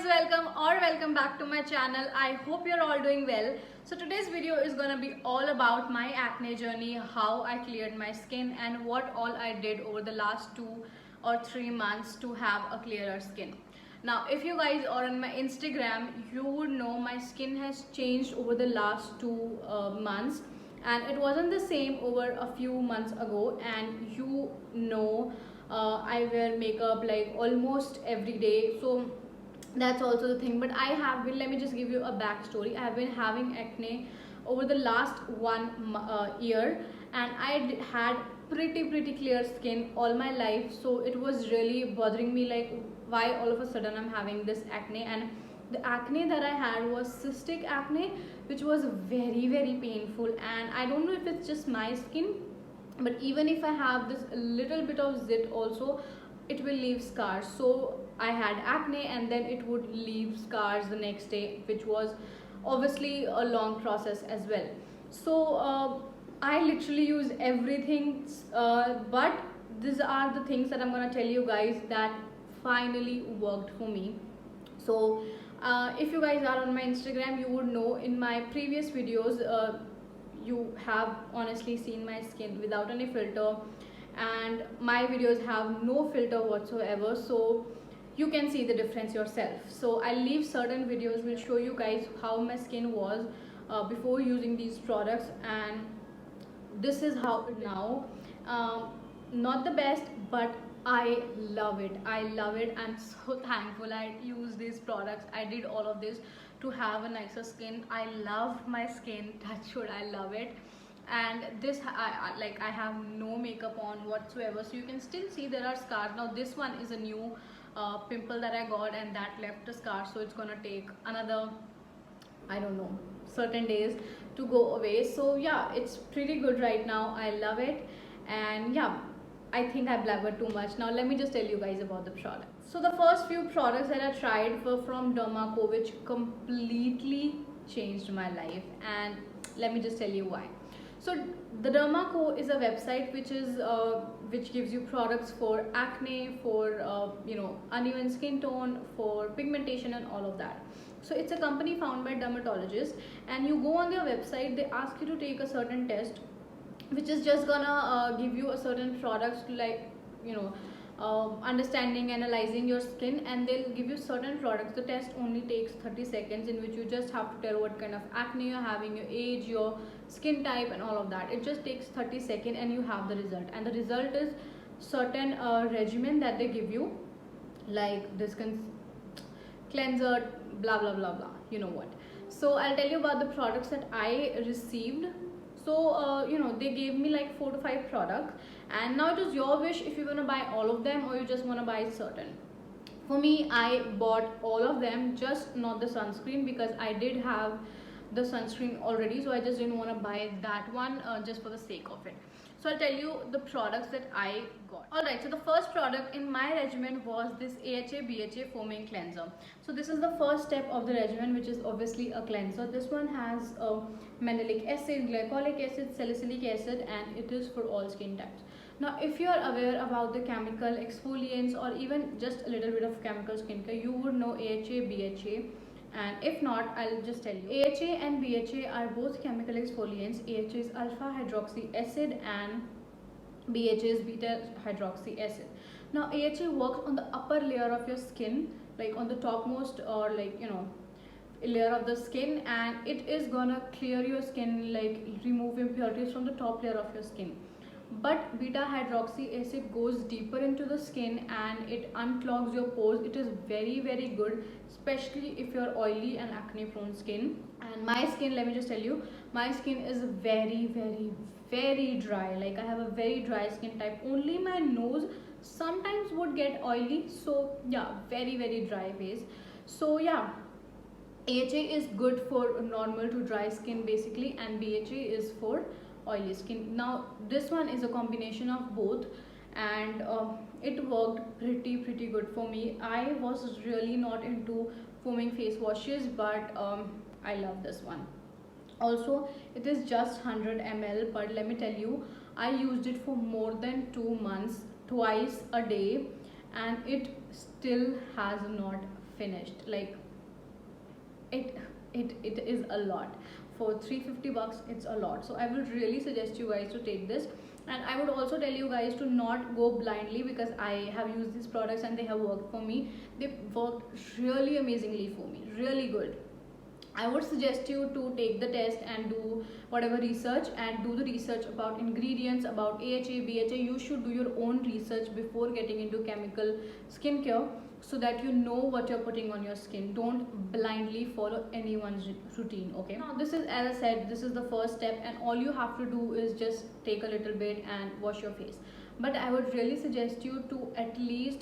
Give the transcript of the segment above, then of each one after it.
welcome back to my channel. I hope you're all doing well. So today's video is gonna be all about my acne journey, how I cleared my skin and what all I did over the last 2 or 3 months to have a clearer skin. Now if you guys are on my Instagram, you would know my skin has changed over the last 2 months, and it wasn't the same over a few months ago. And I wear makeup like almost every day, so that's also the thing. But I have been, let me just give you a backstory. I have been having acne over the last 1 year, and I had pretty clear skin all my life, so it was really bothering me, like why all of a sudden I'm having this acne. And the acne that I had was cystic acne, which was very painful. And I don't know if it's just my skin, but even if I have this little bit of zit also, it will leave scars. So I had acne and then it would leave scars the next day, which was obviously a long process as well. So I literally use everything, but these are the things that I'm gonna tell you guys that finally worked for me. So if you guys are on my Instagram, you would know in my previous videos, you have honestly seen my skin without any filter, and my videos have no filter whatsoever, so you can see the difference yourself. So I'll leave certain videos will show you guys how my skin was before using these products, and this is how now. Not the best, but I love it. I'm so thankful I used these products. I did all of this to have a nicer skin. I love my skin, touch wood, I love it. And this I have no makeup on whatsoever, so you can still see there are scars. Now this one is a new pimple that I got, and that left a scar, so it's gonna take another, I don't know, certain days to go away. So yeah, it's pretty good right now. I love it. And yeah, I think I blabbered too much. Now let me just tell you guys about the product. So the first few products that I tried were from Derma Co, which completely changed my life, and let me just tell you why. So the Derma Co is a website which gives you products for acne, for uneven skin tone, for pigmentation and all of that. So it's a company founded by dermatologists, and you go on their website, they ask you to take a certain test, which is just gonna give you a certain products to, like, understanding, analyzing your skin, and they'll give you certain products. The test only takes 30 seconds, in which you just have to tell what kind of acne you're having, your age, your skin type and all of that. It just takes 30 seconds and you have the result, and the result is certain regimen that they give you, like this cleanser, blah blah blah blah, you know what. So I'll tell you about the products that I received. So they gave me like 4 to 5 products, and now it is your wish if you want to buy all of them or you just want to buy certain. For me, I bought all of them, just not the sunscreen, because I did have the sunscreen already, so I just didn't want to buy that one just for the sake of it. So I'll tell you the products that I got. Alright, so the first product in my regimen was this AHA BHA foaming cleanser. So this is the first step of the regimen, which is obviously a cleanser. This one has mandelic acid, glycolic acid, salicylic acid, and it is for all skin types. Now if you are aware about the chemical exfoliants or even just a little bit of chemical skincare, you would know AHA BHA. And if not, I'll just tell you. AHA and BHA are both chemical exfoliants. AHA is alpha hydroxy acid and BHA is beta hydroxy acid. Now AHA works on the upper layer of your skin, like on the topmost, or like layer of the skin, and it is gonna clear your skin, like remove impurities from the top layer of your skin. But beta hydroxy acid goes deeper into the skin and it unclogs your pores. It is very good, especially if you're oily and acne prone skin. And my skin, let me just tell you, my skin is very dry. Like I have a very dry skin type. Only my nose sometimes would get oily, so yeah, very dry face. So yeah, AHA is good for normal to dry skin basically, and BHA is for oily skin. Now this one is a combination of both, and it worked pretty good for me. I was really not into foaming face washes, but I love this one. Also, it is just 100 ml, but let me tell you, I used it for more than 2 months, twice a day, and it still has not finished. Like it it is a lot. For 350 bucks it's a lot, so I would really suggest you guys to take this. And I would also tell you guys to not go blindly, because I have used these products and they have worked for me. They worked really amazingly for me, really good. I would suggest you to take the test and do whatever research, and do the research about ingredients, about AHA, BHA. You should do your own research before getting into chemical skincare, so that you know what you're putting on your skin. Don't blindly follow anyone's routine, okay? Now, this is, as I said, this is the first step, and all you have to do is just take a little bit and wash your face. But I would really suggest you to at least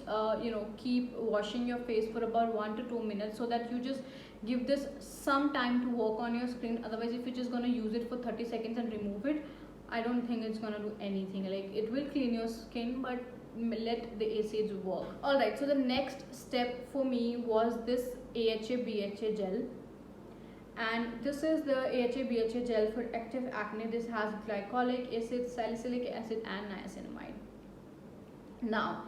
keep washing your face for about 1 to 2 minutes, so that you just give this some time to work on your skin. Otherwise, if you're just going to use it for 30 seconds and remove it, I don't think it's going to do anything. Like, it will clean your skin, but let the acids work. Alright, so the next step for me was this AHA BHA gel, and this is the AHA BHA gel for active acne. This has glycolic acid, salicylic acid, and niacinamide. Now,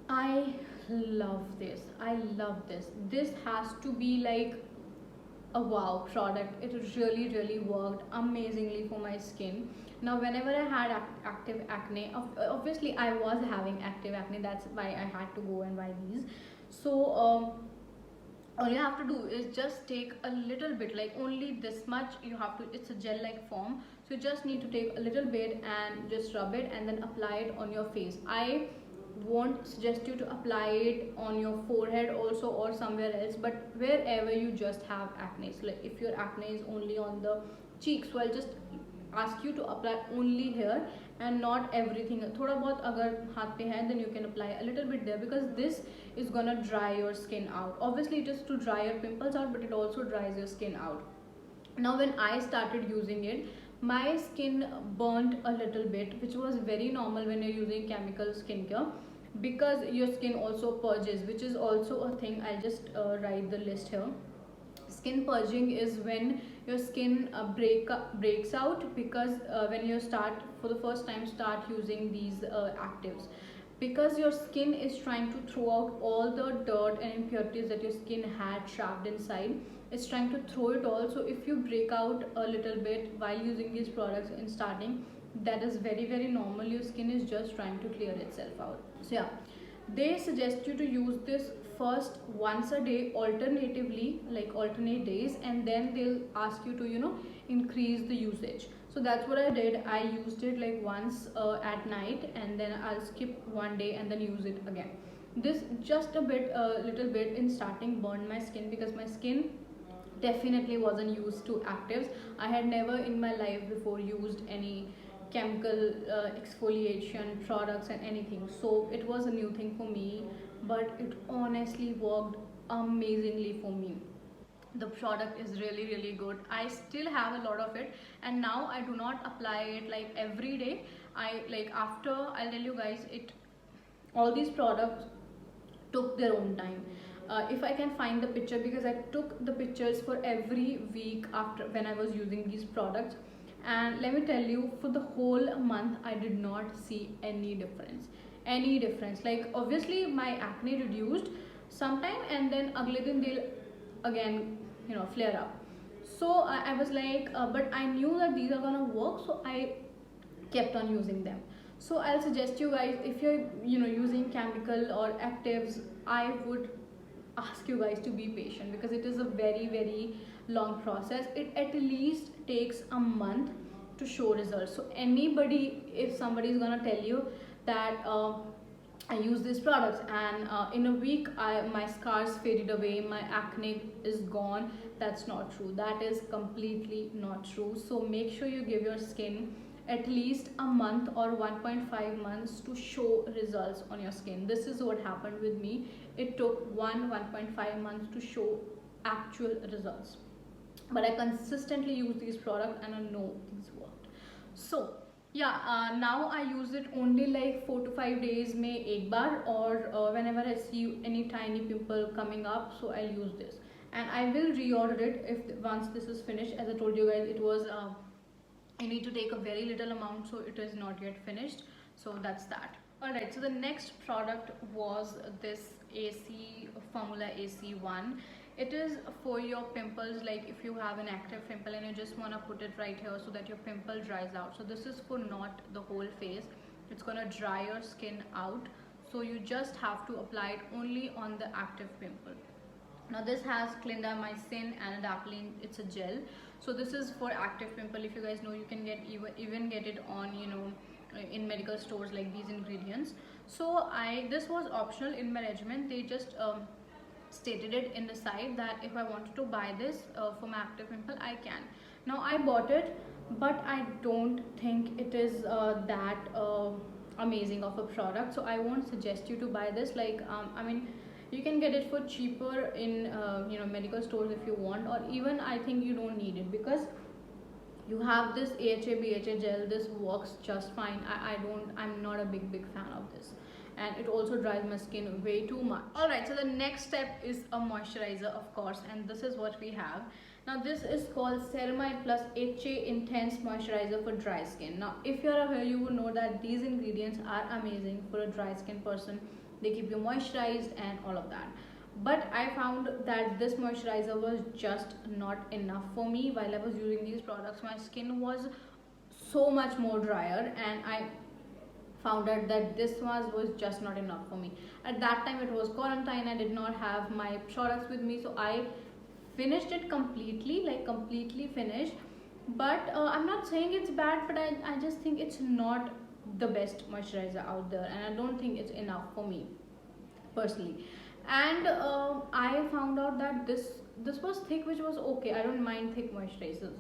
I love this. I love this. This has to be like a wow product. It really, really worked amazingly for my skin. Now, whenever I had active acne, obviously I was having active acne, that's why I had to go and buy these. So all you have to do is just take a little bit, like only this much you have to. It's a gel like form, so you just need to take a little bit and just rub it and then apply it on your face. I won't suggest you to apply it on your forehead also or somewhere else, but wherever you just have acne. So like if your acne is only on the cheeks, so I'll just ask you to apply only here and not everything. Thoda bahut agar haath pe hai, then you can apply a little bit there, because this is gonna dry your skin out. Obviously it is to dry your pimples out, but it also dries your skin out. Now, when I started using it, my skin burnt a little bit, which was very normal when you're using chemical skincare, because your skin also purges, which is also a thing. I'll just write the list here. Skin purging is when your skin breaks out, because when you start for the first time start using these actives, because your skin is trying to throw out all the dirt and impurities that your skin had trapped inside. It's trying to throw it all. So if you break out a little bit while using these products in starting, that is very, very normal. Your skin is just trying to clear itself out. So yeah, they suggest you to use this first once a day, alternatively, like alternate days, and then they'll ask you to increase the usage. So that's what I did. I used it like once at night, and then I'll skip one day and then use it again. This just a little bit in starting burned my skin, because my skin definitely wasn't used to actives. I had never in my life before used any chemical exfoliation products and anything, so it was a new thing for me, but it honestly worked amazingly for me. The product is really, really good. I still have a lot of it, and now I do not apply it like every day. I like, after, I'll tell you guys, it all these products took their own time. If I can find the picture, because I took the pictures for every week after when I was using these products, and let me tell you, for the whole month I did not see any difference. Like, obviously my acne reduced sometime, and then agle din they'll again flare up. So I was like, but I knew that these are gonna work, so I kept on using them. So I'll suggest you guys, if you're using chemical or actives, I would ask you guys to be patient, because it is a very, very long process. It at least takes a month to show results. So anybody, if somebody is gonna tell you that I use these products and in a week my scars faded away, my acne is gone, that's not true. That is completely not true. So make sure you give your skin at least a month or 1.5 months to show results on your skin. This is what happened with me. It took 1.5 months to show actual results, but I consistently use these products and I know these worked. So yeah, now I use it only like 4 to 5 days mein ek bar, or whenever I see any tiny pimple coming up, so I'll use this, and I will reorder it if once this is finished. As I told you guys, it was I need to take a very little amount, so it is not yet finished. So that's that. Alright, so the next product was this AC Formula AC1. It is for your pimples, like if you have an active pimple and you just want to put it right here so that your pimple dries out. So this is for not the whole face, it's gonna dry your skin out, so you just have to apply it only on the active pimple. Now this has clindamycin and adapalene, it's a gel. So this is for active pimple. If you guys know, you can get even get it on, you know, in medical stores, like these ingredients. So this was optional in my regimen. They just stated it in the side that if I wanted to buy this for my active pimple, I can. Now I bought it, but I don't think it is that amazing of a product, so I won't suggest you to buy this. Like I mean, you can get it for cheaper in you know, medical stores if you want, or even I think you don't need it, because you have this AHA BHA gel. This works just fine. I'm not a big fan of this, and it also dries my skin way too much. Alright, so the next step is a moisturizer, of course, and this is what we have. Now this is called Ceramide Plus HA Intense Moisturizer for dry skin. Now if you're aware, you would know that these ingredients are amazing for a dry skin person. They keep you moisturized and all of that. But I found that this moisturizer was just not enough for me. While I was using these products, my skin was so much more drier, and I found out that this was just not enough for me. At that time it was quarantine, I did not have my products with me, so I finished it completely, like completely finished. But I'm not saying it's bad, but I just think it's not the best moisturizer out there, and I don't think it's enough for me personally. And I found out that this was thick, which was okay. I don't mind thick moisturizers,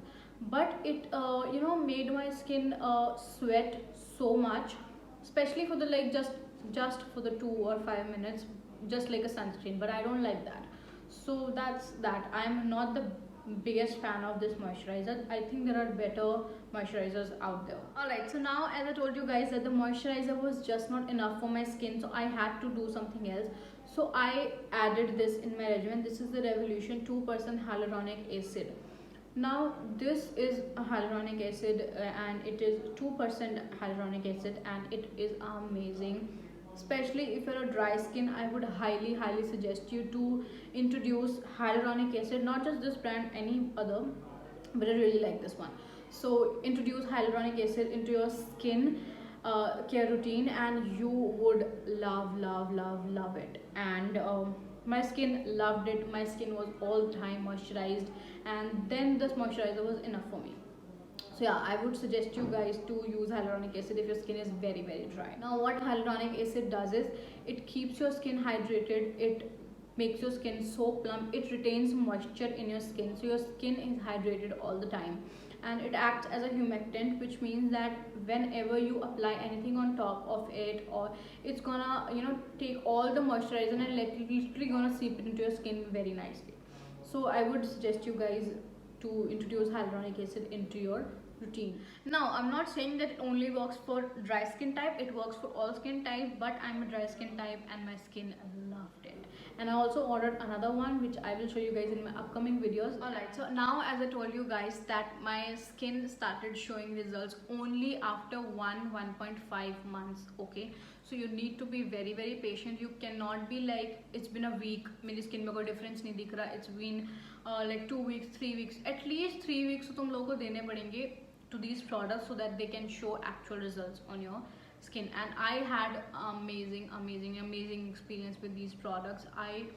but it you know, made my skin sweat so much, especially for the, like, just for the 2 or 5 minutes, just like a sunscreen. But I don't like that, so that's that. I'm not the biggest fan of this moisturizer. I think there are better moisturizers out there. Alright, so now, as I told you guys, that the moisturizer was just not enough for my skin, so I had to do something else. So I added this in my regimen. This is the Revolution 2% hyaluronic acid. Now this is a hyaluronic acid, and it is 2% hyaluronic acid, and it is amazing. Especially if you're a dry skin, I would highly suggest you to introduce hyaluronic acid. Not just this brand, any other, but I really like this one. So introduce hyaluronic acid into your skin care routine, and you would love it. And my skin loved it. My skin was all the time moisturized, and then this moisturizer was enough for me. So yeah, I would suggest you guys to use hyaluronic acid if your skin is very dry. Now what hyaluronic acid does is, it keeps your skin hydrated, it makes your skin so plump, it retains moisture in your skin, so your skin is hydrated all the time. And it acts as a humectant, which means that whenever you apply anything on top of it, or it's gonna, you know, take all the moisturizer and literally gonna seep it into your skin very nicely. So I would suggest you guys to introduce hyaluronic acid into your routine. Now I'm not saying that it only works for dry skin type, it works for all skin type, but I'm a dry skin type and my skin loved it. And I also ordered another one, which I will show you guys in my upcoming videos. Alright, so now, as I told you guys, that my skin started showing results only after 1.5 months. Okay, so you need to be very patient. You cannot be like, it's been a week, मेरी skin में कोई difference नहीं दिख रहा, it's been like 2 weeks, 3 weeks, at least 3 weeks तो तुम लोगों को देने पड़ेंगे to these products, so that they can show actual results on your skin. And I had amazing experience with these products. I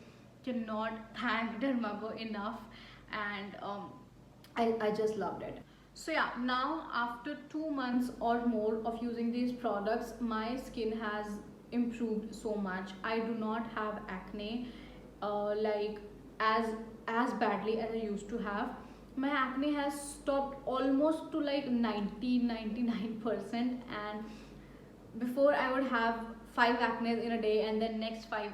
cannot thank Dermaco enough, and I just loved it. So yeah, now after 2 months or more of using these products, my skin has improved so much. I do not have acne like as badly as I used to have. My acne has stopped almost to like 99%, and before I would have 5 acne in a day, and then next 5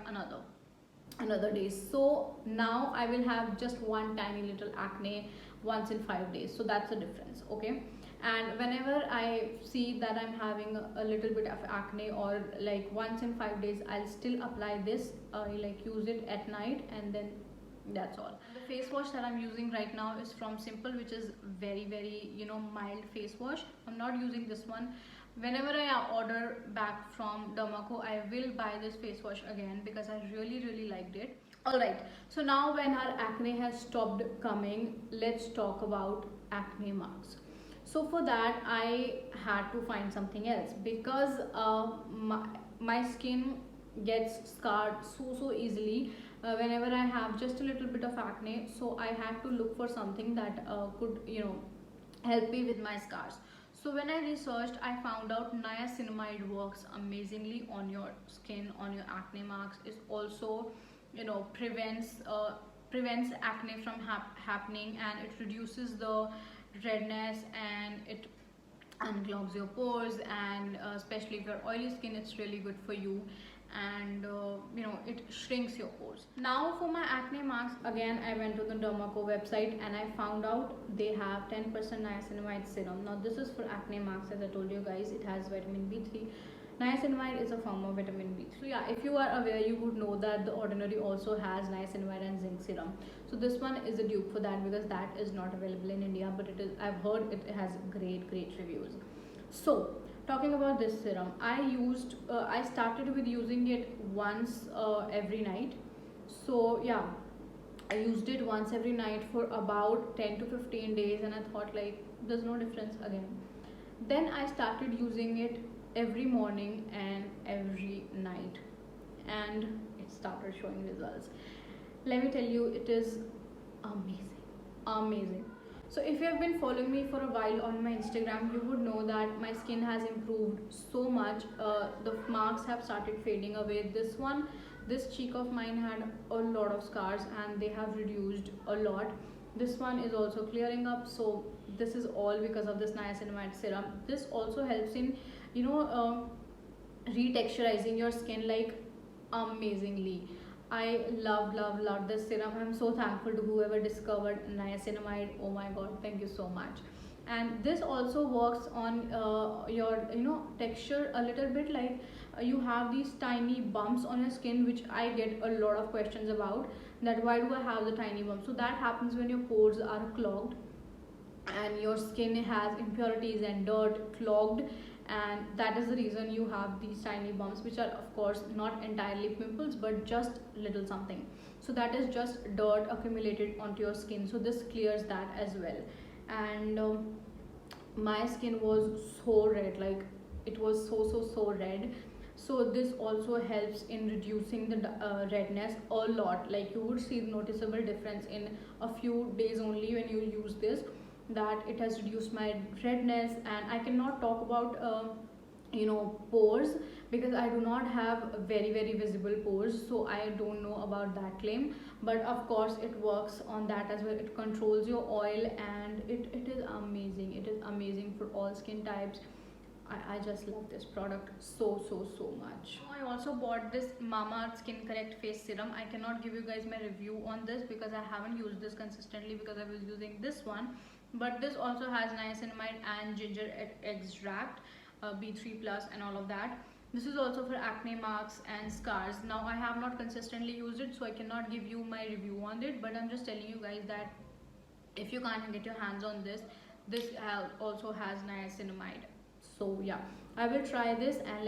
another day. So now I will have just one tiny little acne once in 5 days. So that's the difference. Okay, and whenever I see that I'm having a little bit of acne, or like once in 5 days, I'll still apply this, like use it at night, and then that's all. The face wash that I'm using right now is from Simple, which is very, you know, mild face wash. I'm not using this one. Whenever I order back from Dermaco, I will buy this face wash again, because I really liked it. Alright, so now when our acne has stopped coming, let's talk about acne marks. So for that, I had to find something else because my skin gets scarred so easily whenever I have just a little bit of acne. So I had to look for something that could, help me with my scars. So when I researched, I found out niacinamide works amazingly on your skin, on your acne marks. It also, prevents acne from happening, and it reduces the redness, and it unclogs your pores, and especially if you're oily skin, it's really good for you. And it shrinks your pores. Now for my acne marks, again I went to the Dermaco website and I found out they have 10% niacinamide serum. Now this is for acne marks, as I told you guys. It has vitamin B3. Niacinamide is a form of vitamin B. So yeah, if you are aware, you would know that the Ordinary also has niacinamide and zinc serum. So this one is a dupe for that because that is not available in India, but it is. I've heard it has great reviews. So talking about this serum, I started with using it once every night. So yeah, I used it once every night for about 10 to 15 days, and I thought like there's no difference again. Then I started using it every morning and every night, and it started showing results. Let me tell you, it is amazing. Amazing. So if you have been following me for a while on my Instagram, you would know that my skin has improved so much. The marks have started fading away. This cheek of mine had a lot of scars and they have reduced a lot. This one is also clearing up. So this is all because of this niacinamide serum. This also helps in, retexturizing your skin like amazingly. I love this serum. I'm so thankful to whoever discovered niacinamide. Oh my god, thank you so much. And this also works on your texture a little bit. Like you have these tiny bumps on your skin, which I get a lot of questions about. That why do I have the tiny bumps? So that happens when your pores are clogged and your skin has impurities and dirt clogged, and that is the reason you have these tiny bumps, which are of course not entirely pimples but just little something. So that is just dirt accumulated onto your skin, so this clears that as well. And my skin was so red, like it was so red. So this also helps in reducing the redness a lot. Like you would see noticeable difference in a few days only when you use this, that it has reduced my redness. And I cannot talk about pores because I do not have very visible pores, so I don't know about that claim. But of course it works on that as well. It controls your oil, and it is amazing. It is amazing for all skin types. I just love this product so much. I also bought this Mamaearth Skin Correct Face Serum. I cannot give you guys my review on this because I haven't used this consistently because I was using this one. But this also has niacinamide and ginger extract, B3 plus and all of that. This is also for acne marks and scars. Now I have not consistently used it, so I cannot give you my review on it, but I'm just telling you guys that if you can't get your hands on this, this also has niacinamide. So yeah, I will try this and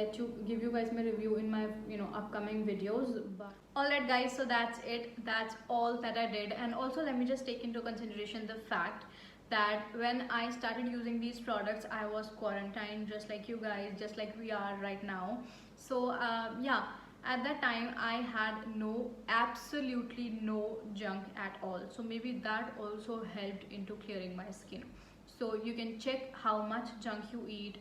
give you guys my review in my upcoming videos. But alright guys, so that's it. That's all that I did. And also let me just take into consideration the fact that when I started using these products, I was quarantined just like you guys, just like we are right now. So yeah, at that time I had absolutely no junk at all. So maybe that also helped into clearing my skin. So you can check how much junk you eat,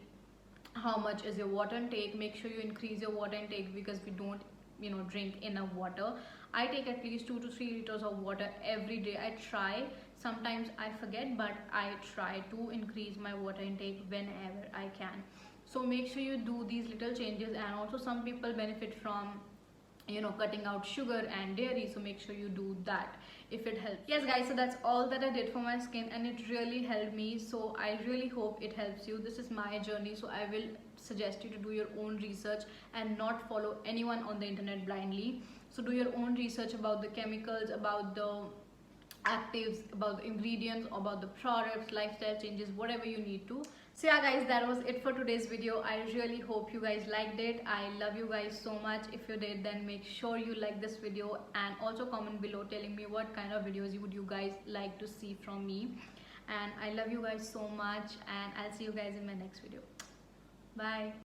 how much is your water intake. Make sure you increase your water intake because we don't drink enough water. I take at least 2 to 3 liters of water every day. I try, sometimes I forget, but I try to increase my water intake whenever I can. So make sure you do these little changes. And also some people benefit from cutting out sugar and dairy, so make sure you do that if it helps. Yes guys, so that's all that I did for my skin, and it really helped me. So I really hope it helps you. This is my journey, so I will suggest you to do your own research and not follow anyone on the internet blindly. So do your own research about the chemicals, about the actives, about the ingredients, about the products, lifestyle changes, whatever you need to. So yeah guys, that was it for today's video. I really hope you guys liked it. I love you guys so much. If you did, then make sure you like this video and also comment below telling me what kind of videos would you guys like to see from me. And I love you guys so much, and I'll see you guys in my next video. Bye.